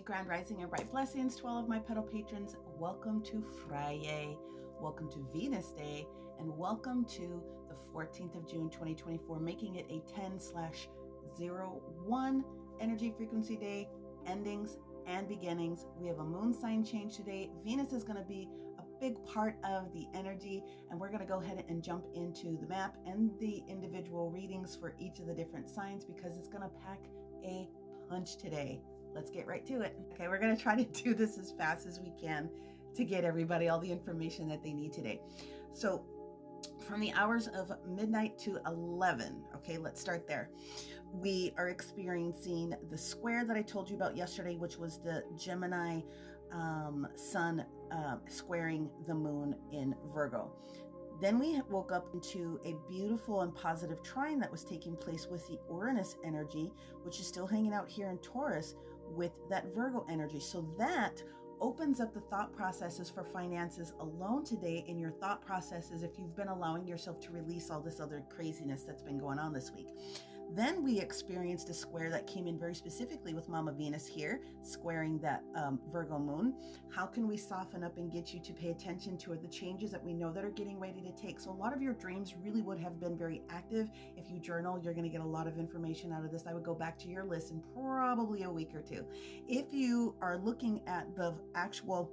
Grand Rising and bright blessings to all of my petal patrons. Welcome to Friday, welcome to Venus Day, and welcome to the 14th of June 2024, making it a 10/01 energy frequency day, endings and beginnings. We have a moon sign change today. Venus is going to be a big part of the energy, and we're going to go ahead and jump into the map and the individual readings for each of the different signs because it's going to pack a punch today. Let's get right to it. Okay, we're going to try to do this as fast as we can to get everybody all the information that they need today. So from the hours of midnight to 11, okay, let's start there. We are experiencing the square that I told you about yesterday, which was the Gemini sun squaring the moon in Virgo. Then we woke up into a beautiful and positive trine that was taking place with the Uranus energy, which is still hanging out here in Taurus with that Virgo energy. So that opens up the thought processes for finances alone today in your thought processes if you've been allowing yourself to release all this other craziness that's been going on this week. Then we experienced a square that came in very specifically with Mama Venus here, squaring that Virgo moon. How can we soften up and get you to pay attention to the changes that we know that are getting ready to take? So a lot of your dreams really would have been very active. If you journal, you're going to get a lot of information out of this. I would go back to your list in probably a week or two. If you are looking at the actual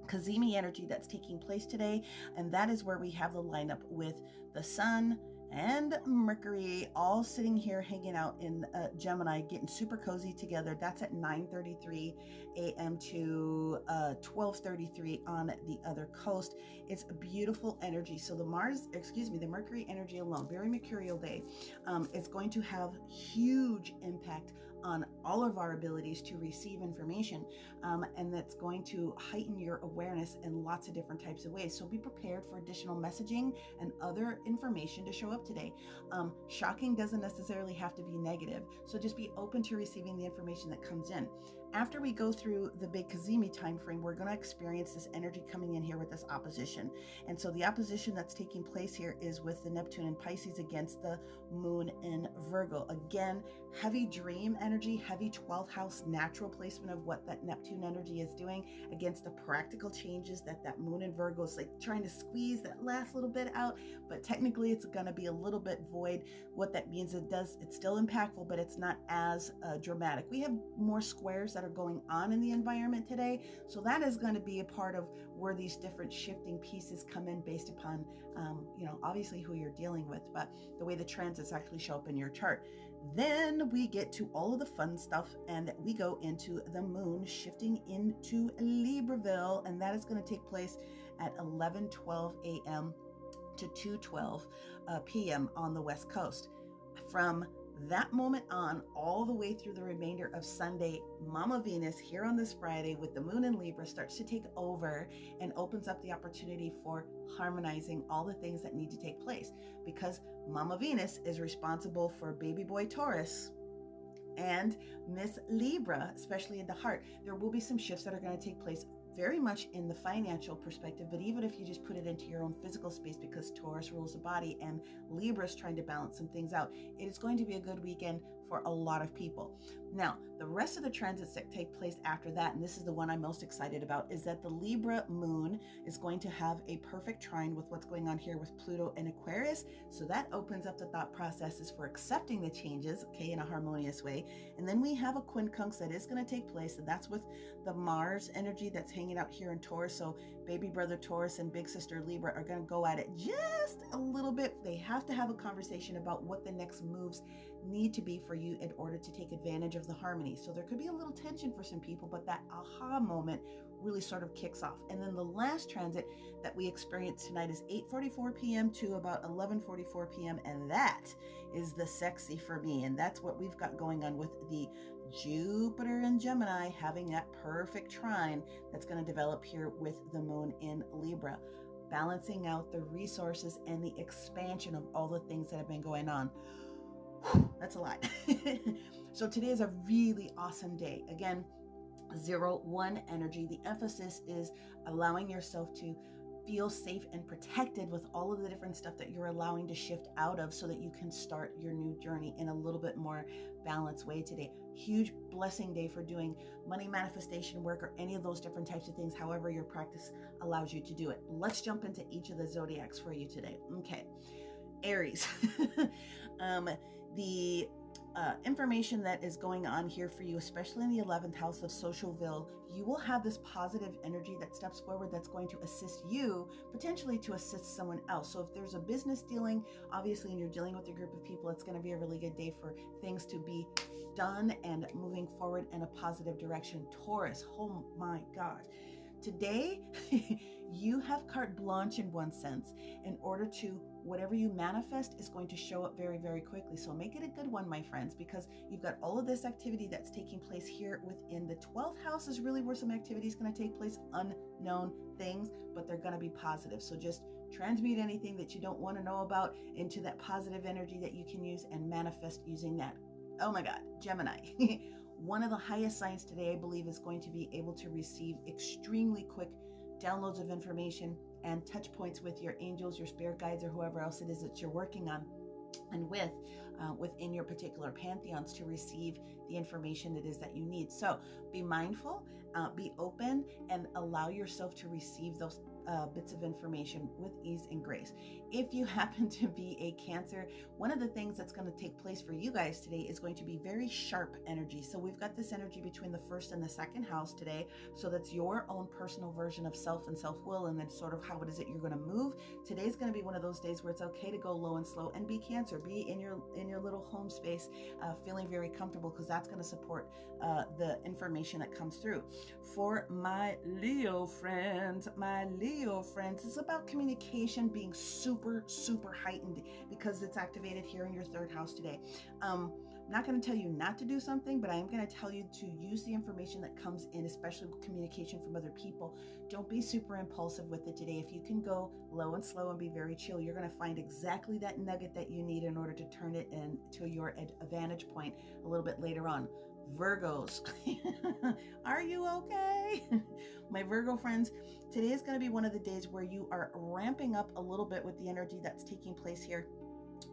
Cazimi energy that's taking place today, and that is where we have the lineup with the sun and Mercury all sitting here hanging out in Gemini, getting super cozy together. That's at 9:33 a.m. to 12:33 on the other coast. It's a beautiful energy. So the Mercury energy alone, very mercurial day, is going to have huge impact on all of our abilities to receive information, and that's going to heighten your awareness in lots of different types of ways. So be prepared for additional messaging and other information to show up today. Shocking doesn't necessarily have to be negative, so just be open to receiving the information that comes in. After we go through the big Cazimi time frame, we're going to experience this energy coming in here with this opposition. And so the opposition that's taking place here is with the Neptune in Pisces against the moon in Virgo. Again, heavy dream energy, heavy 12th house natural placement of what that Neptune energy is doing against the practical changes that moon in Virgo is like trying to squeeze that last little bit out, but technically it's going to be a little bit void. What that means, it's still impactful, but it's not as dramatic. We have more squares that are going on in the environment today, so that is going to be a part of where these different shifting pieces come in based upon obviously who you're dealing with, but the way the transits actually show up in your chart. Then we get to all of the fun stuff, and we go into the moon shifting into Libreville, and that is going to take place at 11:12 a.m. to 2:12 p.m. on the West Coast. From that moment on, all the way through the remainder of Sunday, Mama Venus here on this Friday with the moon in Libra starts to take over and opens up the opportunity for harmonizing all the things that need to take place, because Mama Venus is responsible for baby boy Taurus and Miss Libra, especially in the heart. There will be some shifts that are going to take place very much in the financial perspective, but even if you just put it into your own physical space, because Taurus rules the body and Libra is trying to balance some things out, it is going to be a good weekend for a lot of people. Now, the rest of the transits that take place after that, and this is the one I'm most excited about, is that the Libra moon is going to have a perfect trine with what's going on here with Pluto and Aquarius. So that opens up the thought processes for accepting the changes, okay, in a harmonious way. And then we have a quincunx that is going to take place, and that's with the Mars energy that's hanging out here in Taurus. So baby brother Taurus and big sister Libra are going to go at it just a little bit. They have to have a conversation about what the next moves need to be for you in order to take advantage of the harmony. So there could be a little tension for some people, but that aha moment really sort of kicks off. And then the last transit that we experience tonight is 8:44 p.m. to about 11:44 p.m. And that is the sexy for me. And that's what we've got going on with the Jupiter and Gemini having that perfect trine that's going to develop here with the moon in Libra, balancing out the resources and the expansion of all the things that have been going on. That's a lot. So today is a really awesome day. Again, 0-1 energy. The emphasis is allowing yourself to feel safe and protected with all of the different stuff that you're allowing to shift out of so that you can start your new journey in a little bit more balanced way today. Huge blessing day for doing money manifestation work or any of those different types of things, however your practice allows you to do it. Let's jump into each of the zodiacs for you today. Okay. Aries. The information that is going on here for you, especially in the 11th house of Socialville, you will have this positive energy that steps forward that's going to assist you, potentially to assist someone else. So if there's a business dealing, obviously, and you're dealing with a group of people, it's going to be a really good day for things to be done and moving forward in a positive direction. Taurus, oh my God. Today, you have carte blanche in one sense in order to whatever you manifest is going to show up very, very quickly. So make it a good one, my friends, because you've got all of this activity that's taking place here within the 12th house is really where some activity is going to take place, unknown things, but they're going to be positive. So just transmute anything that you don't want to know about into that positive energy that you can use and manifest using that. Oh my God, Gemini. One of the highest signs today, I believe, is going to be able to receive extremely quick downloads of information and touch points with your angels, your spirit guides, or whoever else it is that you're working on and within your particular pantheons to receive the information it is that you need. So be mindful, be open, and allow yourself to receive those bits of information with ease and grace. If you happen to be a Cancer, one of the things that's going to take place for you guys today is going to be very sharp energy. So we've got this energy between the first and the second house today. So that's your own personal version of self and self-will, and then sort of how it is that you're going to move. Today's going to be one of those days where it's okay to go low and slow and be Cancer, be in your little home space, feeling very comfortable, because that's going to support the information that comes through. For my Leo friends, it's about communication being super, super heightened because it's activated here in your third house today. I'm not going to tell you not to do something, but I am going to tell you to use the information that comes in, especially with communication from other people. Don't be super impulsive with it today. If you can go low and slow and be very chill, you're going to find exactly that nugget that you need in order to turn it into your advantage point a little bit later on. Virgos, are you okay? My Virgo friends, today is going to be one of the days where you are ramping up a little bit with the energy that's taking place here,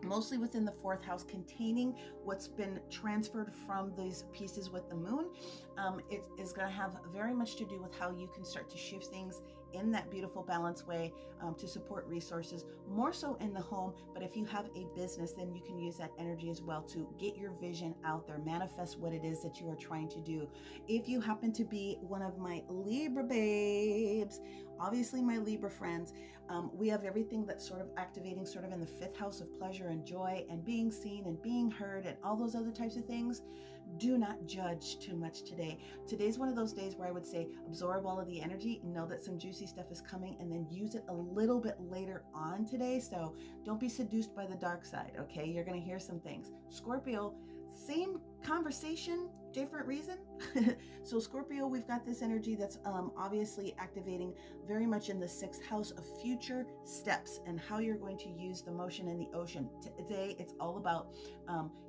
mostly within the fourth house, containing what's been transferred from these pieces with the moon. It is going to have very much to do with how you can start to shift things in that beautiful balanced way to support resources, more so in the home. But if you have a business, then you can use that energy as well to get your vision out there, manifest what it is that you are trying to do. If you happen to be one of my Libra babes, obviously my Libra friends, we have everything that's sort of activating sort of in the fifth house of pleasure and joy and being seen and being heard and all those other types of things. Do not judge too much today. Today's one of those days where I would say absorb all of the energy, know that some juicy stuff is coming, and then use it a little bit later on today. So don't be seduced by the dark side, okay? You're going to hear some things. Scorpio, same conversation, different reason. So Scorpio, we've got this energy that's obviously activating very much in the sixth house of future steps and how you're going to use the motion in the ocean. Today, it's all about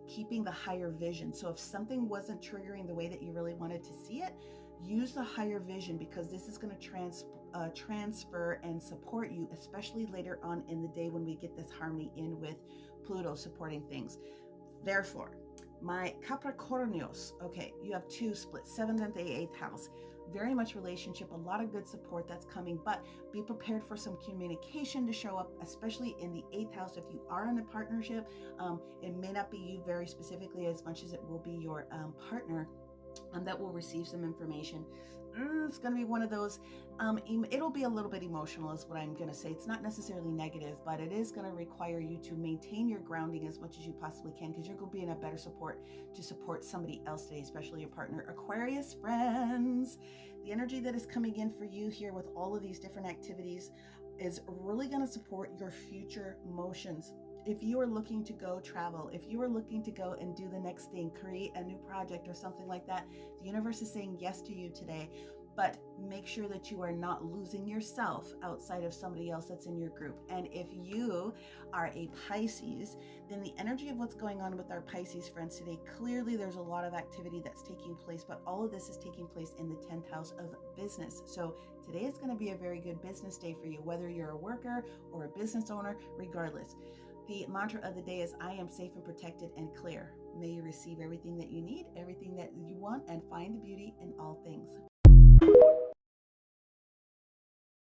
keeping the higher vision. So if something wasn't triggering the way that you really wanted to see it, use the higher vision, because this is going to transfer and support you, especially later on in the day when we get this harmony in with Pluto supporting things. Therefore, my Capricornios, okay, you have two splits, 7th and the 8th house. Very much relationship, a lot of good support that's coming, but be prepared for some communication to show up, especially in the 8th house. If you are in a partnership, it may not be you very specifically as much as it will be your partner that will receive some information. It's going to be one of those, it'll be a little bit emotional is what I'm going to say. It's not necessarily negative, but it is going to require you to maintain your grounding as much as you possibly can, because you're going to be in a better support to support somebody else today, especially your partner. Aquarius friends, the energy that is coming in for you here with all of these different activities is really going to support your future motions. If you are looking to go travel, if you are looking to go and do the next thing, create a new project or something like that, the universe is saying yes to you today. but make sure that you are not losing yourself outside of somebody else that's in your group. And if you are a Pisces, then the energy of what's going on with our Pisces friends today, clearly there's a lot of activity that's taking place, but all of this is taking place in the 10th house of business. So today is going to be a very good business day for you, whether you're a worker or a business owner, regardless. The mantra of the day is, I am safe and protected and clear. May you receive everything that you need, everything that you want, and find the beauty in all things.